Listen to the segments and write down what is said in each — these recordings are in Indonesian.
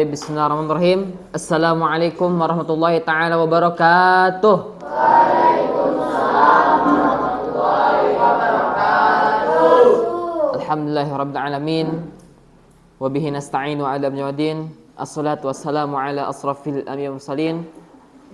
Bismillahirrahmanirrahim. Assalamualaikum warahmatullahi taala wabarakatuh. Waalaikumsalam warahmatullahi wabarakatuh. Alhamdulillahirabbil alamin. Wa bihi nasta'inu ala amrin. Assalatu wassalamu ala asrafil anbiya'i wal mursalin.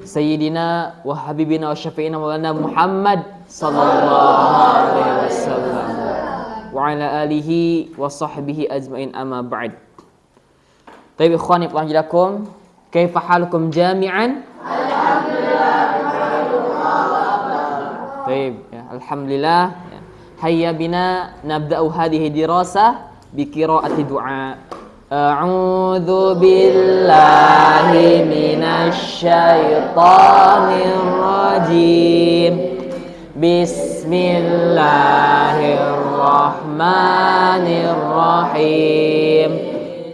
Sayyidina wa habibina wa syafi'ina maulana Muhammad sallallahu alaihi wasallam wa ala alihi wa sahbihi ajmain, amma ba'd. Baik ikhwani fillah, kaifa halukum jami'an? Alhamdulillah. Baik, ya, alhamdulillah. Hayya bina nabda'u hadhihi dirasah bi qira'ati du'a. A'udzu billahi minasy syaithanir rajim. Bismillahirrahmanirrahim.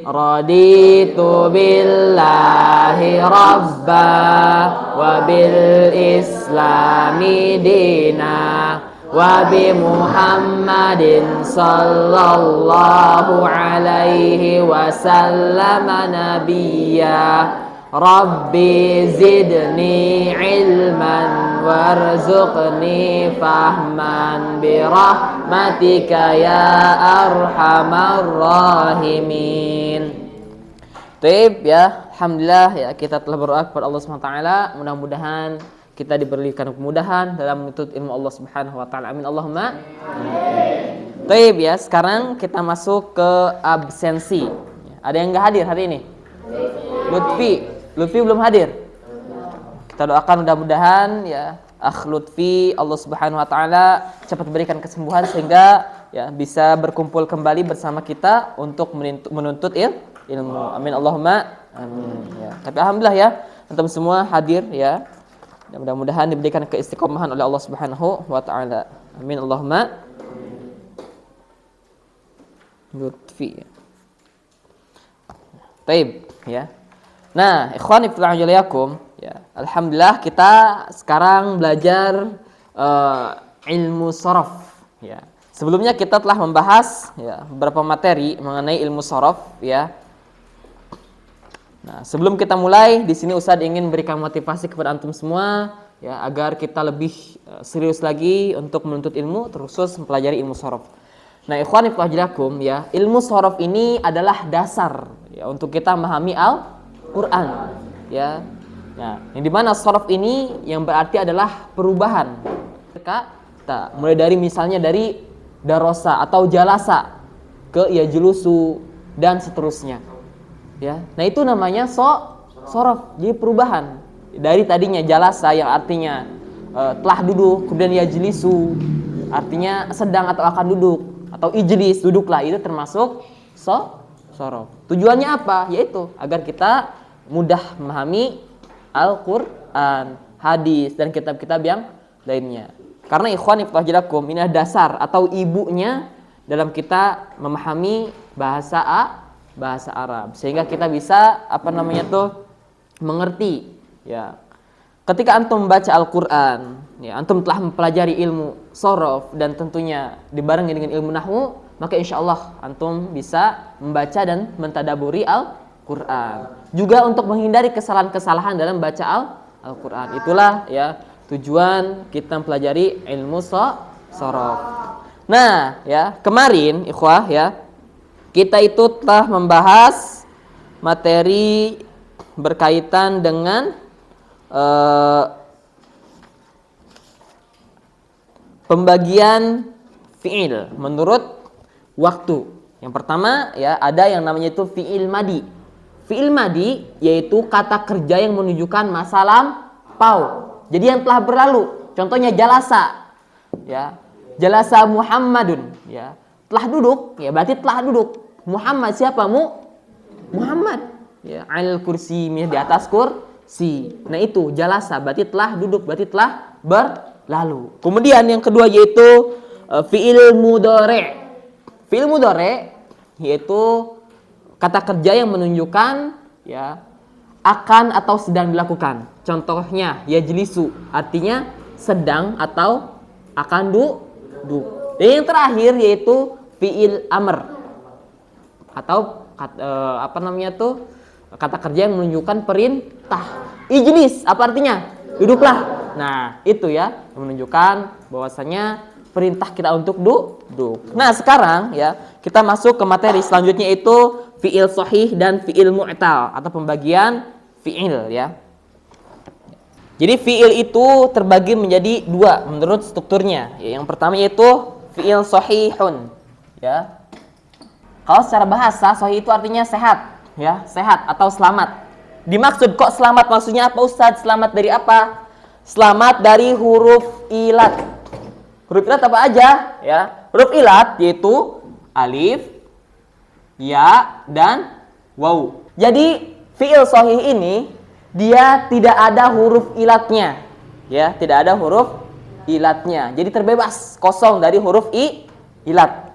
Raditu billahi rabba wa bil islami dina wa bi Muhammadin sallallahu alaihi wasallam nabiyya. Rabbi zidni ilman warzuqni fahman birahmatika ya arhamar rahimin. Baik ya, alhamdulillah ya, kita telah berdoa kepada Allah Subhanahu wa taala, mudah-mudahan kita diberikan kemudahan dalam menuntut ilmu Allah Subhanahu wa taala. Amin Allahumma amin. Baik ya, sekarang kita masuk ke absensi. Ada yang enggak hadir hari ini? Lutfi belum hadir. Kita doakan mudah-mudahan ya Akh Lutfi Allah Subhanahu wa taala cepat berikan kesembuhan sehingga ya bisa berkumpul kembali bersama kita untuk menuntut ilmu. Amin Allahumma amin ya. Tapi alhamdulillah ya, antum semua hadir ya. Dan mudah-mudahan diberikan keistiqomahan oleh Allah Subhanahu wa taala. Amin Allahumma Lutfi. Baik ya. Nah, ikhwani fillah ya. Alhamdulillah kita sekarang belajar ilmu shorof ya. Sebelumnya kita telah membahas ya beberapa materi mengenai ilmu shorof ya. Nah, sebelum kita mulai, di sini Ustaz ingin berikan motivasi kepada antum semua ya agar kita lebih serius lagi untuk menuntut ilmu, terkhusus mempelajari ilmu shorof. Nah, ikhwani fillah ya, ilmu shorof ini adalah dasar ya untuk kita memahami Al-Quran ya. Nah, yang dimana shorof ini yang berarti adalah perubahan kata, mulai dari misalnya dari darosa atau jalasa ke yajlusu dan seterusnya ya. Nah, itu namanya shorof, jadi perubahan dari tadinya jalasa yang artinya telah duduk, kemudian yajlisu artinya sedang atau akan duduk, atau ijlis duduklah, itu termasuk shorof. Tujuannya apa? Yaitu agar kita mudah memahami Al-Quran, hadis, dan kitab-kitab yang lainnya. Karena ikhwani fillah ini dasar atau ibunya dalam kita memahami bahasa Arab, sehingga kita bisa mengerti ya. Ketika antum membaca Al-Quran ya, antum telah mempelajari ilmu shorof dan tentunya dibarengi dengan ilmu nahwu, maka insya Allah antum bisa membaca dan mentadaburi Al-Quran. Juga untuk menghindari kesalahan-kesalahan dalam baca Al-Quran. Itulah ya tujuan kita mempelajari ilmu shorof. Nah ya, kemarin ikhwah ya, kita itu telah membahas materi berkaitan dengan pembagian fi'il menurut waktu. Yang pertama ya, ada yang namanya itu fi'il madi. Fi'il madi yaitu kata kerja yang menunjukkan masa lampau. Jadi yang telah berlalu. Contohnya jalasa. Ya. Jalasa Muhammadun ya. Telah duduk, ya berarti telah duduk. Muhammad siapa? Muhammad. Ya, al kursi, di atas kursi. Nah, itu jalasa berarti telah duduk, berarti telah berlalu. Kemudian yang kedua yaitu fi'il mudhari'. Fi'il mudhari' yaitu kata kerja yang menunjukkan ya akan atau sedang dilakukan. Contohnya yajlisu artinya sedang atau akan duduk. Dan yang terakhir yaitu fi'il amr atau kata kerja yang menunjukkan perintah. Ijlis, apa artinya? Duduklah. Nah, itu ya yang menunjukkan bahwasanya perintah kita untuk duduk. Nah, sekarang ya kita masuk ke materi selanjutnya, itu fi'il sahih dan fi'il mu'tal atau pembagian fi'il ya. Jadi fi'il itu terbagi menjadi dua menurut strukturnya. Ya, yang pertama yaitu fi'il sahihun ya. Kalau secara bahasa sahih itu artinya sehat ya, sehat atau selamat. Dimaksud kok selamat, maksudnya apa Ustadz? Selamat dari apa? Selamat dari huruf ilat. Huruf ilat apa aja ya? Huruf ilat yaitu alif, ya, dan waw. Jadi fi'il sahih ini dia tidak ada huruf ilatnya. Ya, tidak ada huruf ilatnya. Jadi terbebas, kosong dari huruf ilat.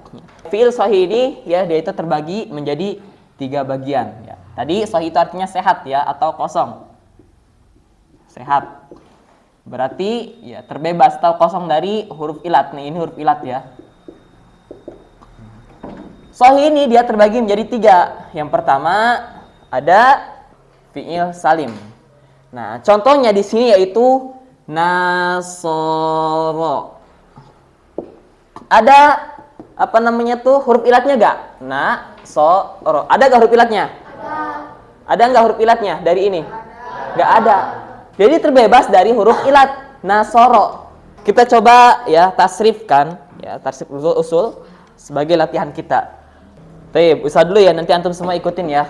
Fi'il sahih ini ya dia itu terbagi menjadi 3 bagian ya. Tadi sahih itu artinya sehat ya atau kosong. Sehat. Berarti ya terbebas atau kosong dari huruf ilat. Nih, ini huruf ilat ya. Sahih ini dia terbagi menjadi 3. Yang pertama ada fi'il salim. Nah, contohnya di sini yaitu nasoro. Ada apa namanya tuh huruf ilatnya gak? Nasoro. Ada gak huruf ilatnya? Ada nggak huruf ilatnya dari ini? Nggak ada. Jadi terbebas dari huruf ilat. Nasoro. Kita coba ya tasrifkan ya, tasrif usul sebagai latihan kita. Baik, usah dulu ya, nanti antum semua ikutin ya.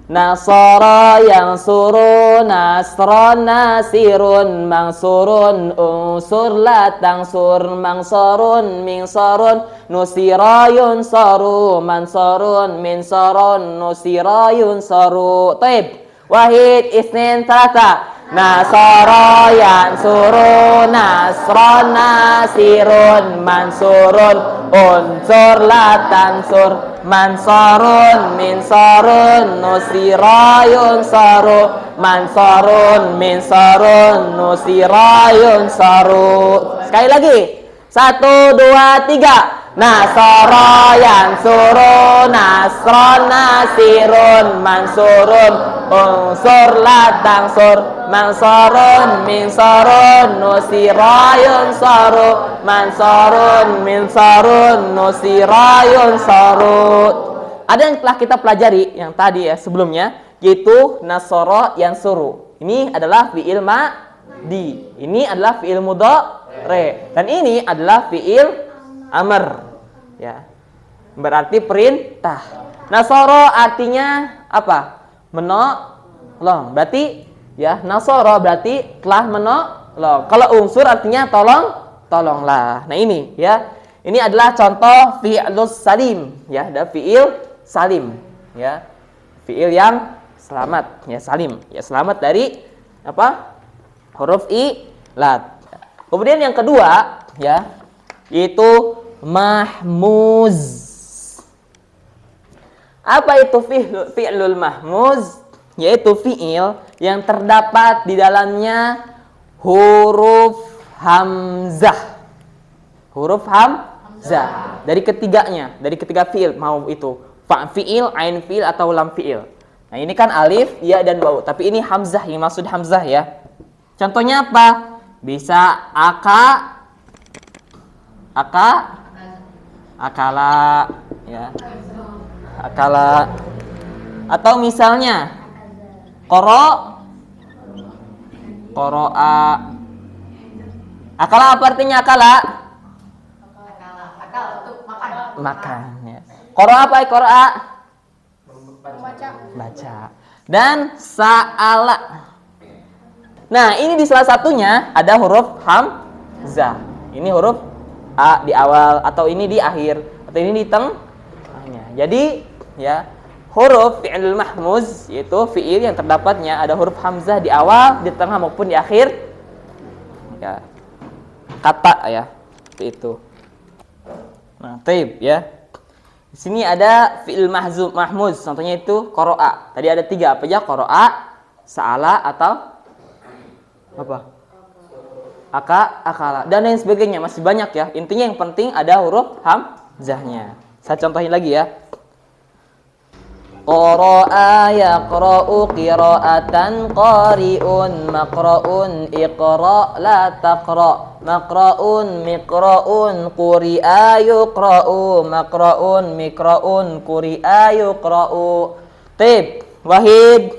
Nasara yang suruh nasron nasirun mangsurun unsur la tangsur mangsurun mingsurun nusirayun saru mansurun minsurun nusirayun saru. Taib. Wahid isnin talata. Nasara yang suruh nasron nasirun mansurun unsur la tangsur mansurun minsurun nusirayun saru mansurun minsurun nusirayun saru. Sekali lagi, 1, 2, 3. Nasara yang suruh nasron nasirun mansurun unsur la tangsur mansurun minsurun nusirayun saru mansurun minsurun nusirayun saru. Ada yang telah kita pelajari yang tadi ya sebelumnya, yaitu nasara yang suruh. Ini adalah fi'il madi, ini adalah fi'il mudhari, dan ini adalah fi'il amr ya, berarti perintah. Nasara artinya apa? Menolong. Berarti ya nasara berarti telah menolong. Kalau unsur artinya tolonglah. Nah ini ya, ini adalah contoh fi'lus salim ya, ada fi'il salim ya, fi'il yang selamat ya, salim ya, selamat dari apa? Huruf ilat. Kemudian yang kedua ya, yaitu mahmuz. Apa itu fi'lul mahmuz? Yaitu fi'il yang terdapat di dalamnya huruf hamzah. Huruf hamzah dari ketiganya, dari ketiga fi'il, mau itu fa fi'il, ain fi'il atau lam fi'il. Nah, ini kan alif, ya dan waw, tapi ini hamzah, yang maksud hamzah ya. Contohnya apa? Bisa akala ya, akala, atau misalnya qoro'a. Akala apa artinya akala? Akal untuk makan ya. Qoro'a apa? Qoro'a baca. Dan sa'ala. Nah, ini di salah satunya ada huruf hamzah. Ini huruf a di awal, atau ini di akhir, atau ini di tengahnya. Jadi ya, huruf fi'il mahmuz yaitu fi'il yang terdapatnya ada huruf hamzah di awal, di tengah maupun di akhir ya, kata ya, seperti itu. Nah, taib ya. Di sini ada fi'il mahmuz, contohnya itu qoro'a. Tadi ada 3 apa aja? Qoro'a, sa'ala, atau apa? Akala, dan lain sebagainya, masih banyak ya. Intinya yang penting ada huruf hamzahnya. Saya contohin lagi ya. qara'a yaqra'u qira'atan qari'un maqra'un iqra' la taqra' maqra'un miqra'un quri'a yuqra'u maqra'un miqra'un quri'a yuqra'u. Tib wahid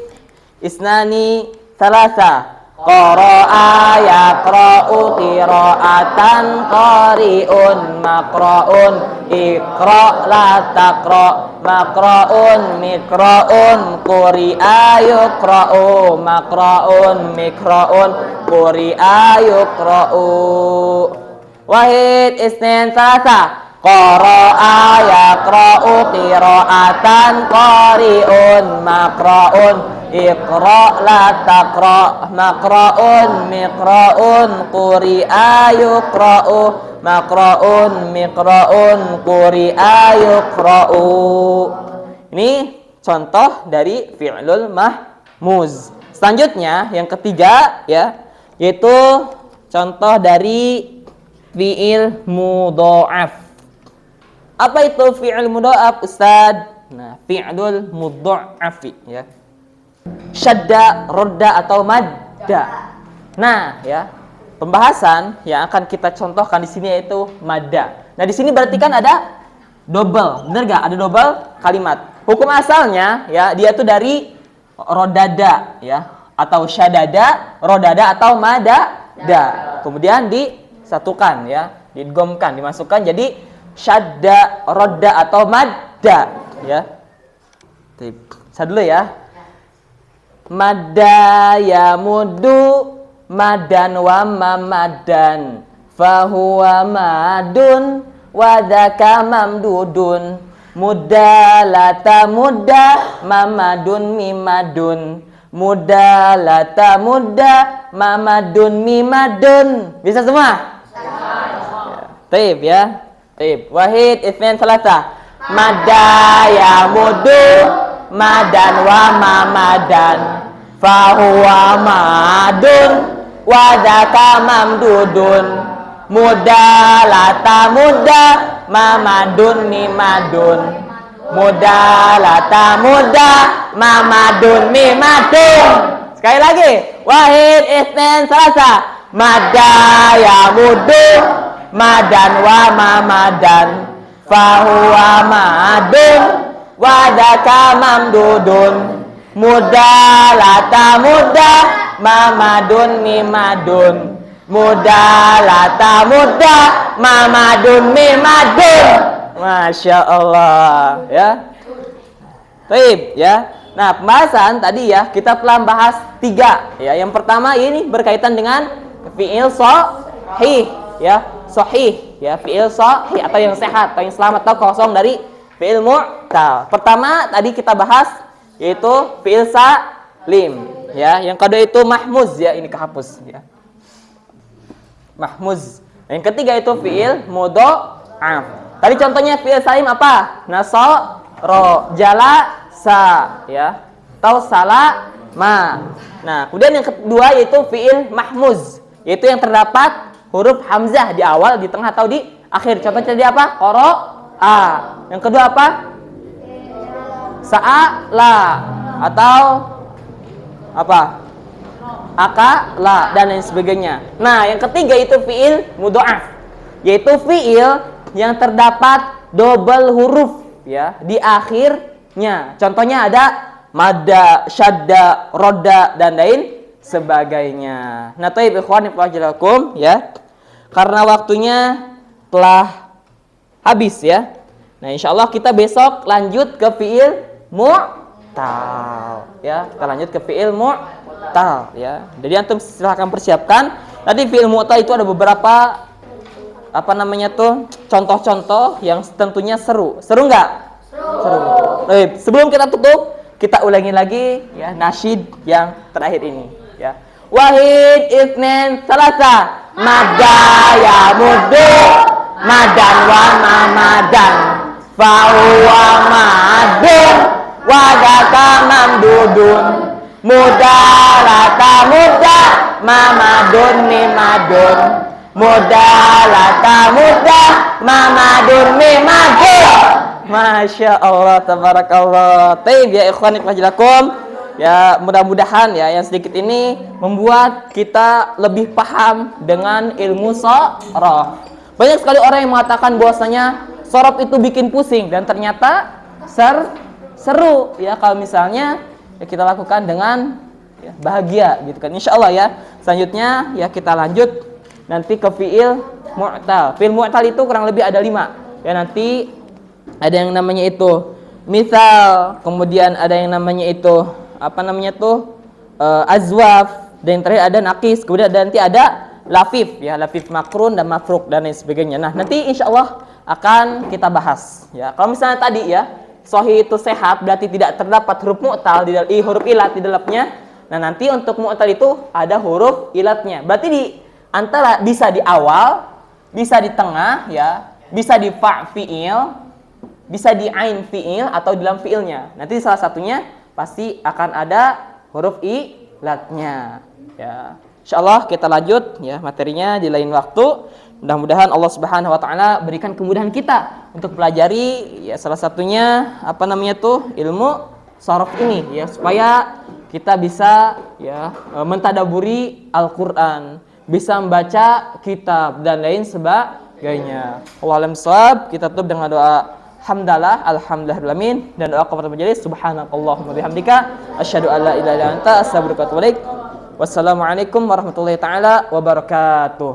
isnani thalatha qara'a yaqra'u qira'atan qari'un maqra'un iqra' la taqra' maqra'un miqra'un quri'a yuqra'u maqra'un miqra'un quri'a yuqra'u. Wahid isnin thalatha qara'a yaqra'u qira'atan qari'un maqra'un iqra' la taqra' maqra'un miqra'un quri'a yuqra'u maqra'un miqra'un quri'a yuqra'u. Ini contoh dari fi'lul mahmuz. Selanjutnya yang ketiga ya, yaitu contoh dari fi'il mudha'af. Apa itu fi'il mudha'af, Ustaz? Nah, fi'lul mudha'af ya. Syadda, rodda atau madda. Nah, ya. Pembahasan yang akan kita contohkan di sini yaitu madda. Nah, di sini berarti kan ada double. Benar enggak? Ada double kalimat. Hukum asalnya ya, dia itu dari rodada ya, atau syadada, rodada atau madada. Kemudian disatukan ya, diidghamkan, dimasukkan jadi syadda, rodda atau madda ya. Saya dulu ya. Madda ya muddu madan wa mamadan fahuwa madun wa dzaka mamdudun mudda lata mudda mamadun mimadun mudda lata mudda mamadun mimadun. Bisa semua? Taib ya. Taib. Wahid itsnain thalatha. Madda ya muddu madan wa mamadan fahuwa madun wa dzaka mamdudun mudda lata mudda mamadun mimadun mudda lata mudda mamadun mimadun. Sekali lagi. Wahid itsnain thalatha. Madda ya muddu madan wa mamadan fahuwa madun wa dzaka mamdudun mudda lata mudda mamadun mimadun mudda lata mudda mamadun mimadun. Masya Allah ya. Baik ya. Nah, pembahasan tadi ya, kita telah bahas 3 ya. Yang pertama ini berkaitan dengan fi'il sahih ya, sahih ya, fi'il sahih atau yang sehat atau yang selamat atau kosong dari fi'il mu'tal. Pertama tadi kita bahas yaitu fi'il salim ya. Yang kedua itu mahmuz ya, ini kehapus ya. Mahmuz. Yang ketiga itu fi'il mudha'af. Tadi contohnya fi'il salim apa? Nasara, jalasa ya, atau salama. Nah, kemudian yang kedua yaitu fi'il mahmuz, yaitu yang terdapat huruf hamzah di awal, di tengah atau di akhir. Contohnya tadi apa? Qara'a. Yang kedua apa? Sa'ala atau apa? Akala dan lain sebagainya. Nah, yang ketiga itu fi'il mudha'af, yaitu fi'il yang terdapat double huruf ya di akhirnya. Contohnya ada madda, syadda, rodda dan lain sebagainya. Nah, taib ikhwan fillah ya. Karena waktunya telah habis ya. Nah, insyaallah kita besok lanjut ke fi'il mu'tal ya. Kita lanjut ke fi'il mu'tal ya. Jadi antum silahkan persiapkan. Tadi fi'il mu'tal itu ada beberapa contoh-contoh yang tentunya seru. Seru enggak? Seru. Baik, sebelum kita tutup, kita ulangi lagi ya nasyid yang terakhir ini ya. Wahid itsnain thalatha. Madda ya muddu madan wa mamadan fahuwa madun wa dzaka mamdudun mudda lata mudda mamadun mimadun mudda lata mudda mamadun mimadun. Masya Allah, tabarakallah. Taib ya ikhwan fillah. Ya mudah-mudahan ya yang sedikit ini membuat kita lebih paham dengan ilmu sorof. Banyak sekali orang yang mengatakan bahwasanya sorof itu bikin pusing dan ternyata seru ya kalau misalnya ya kita lakukan dengan ya, bahagia gitu kan. Insya Allah ya. Selanjutnya ya kita lanjut nanti ke fiil mu'tal. Fiil mu'tal itu kurang lebih ada 5. Ya nanti ada yang namanya itu misal, kemudian ada yang namanya itu azwaf, dan yang terakhir ada nakis, kemudian nanti ada lafif ya, lafif makrun dan mafruk dan lain sebagainya. Nah, nanti insya Allah akan kita bahas ya. Kalau misalnya tadi ya, sahih itu sehat berarti tidak terdapat huruf mu'tal di huruf ilat di dalamnya. Nah, nanti untuk mu'tal itu ada huruf ilatnya. Berarti di antara bisa di awal, bisa di tengah ya, bisa di fa' fi'il, bisa di ain fi'il atau di dalam fi'ilnya. Nanti salah satunya pasti akan ada huruf ilatnya ya. Insyaallah kita lanjut ya materinya di lain waktu. Mudah-mudahan Allah Subhanahu wa taala berikan kemudahan kita untuk pelajari ya salah satunya ilmu sharaf ini ya, supaya kita bisa ya mentadaburi Al-Qur'an, bisa membaca kitab dan lain sebagainya. Wallahu a'lam bishawab. Kita tutup dengan doa hamdalah, alhamdulillahirrahmanirrahim, dan doa kepada majelis. Subhanakallahumma bihamdika asyhadu an la ilaha illa anta astaghfiruka wa atubu ilaik. Wassalamualaikum warahmatullahi taala wabarakatuh.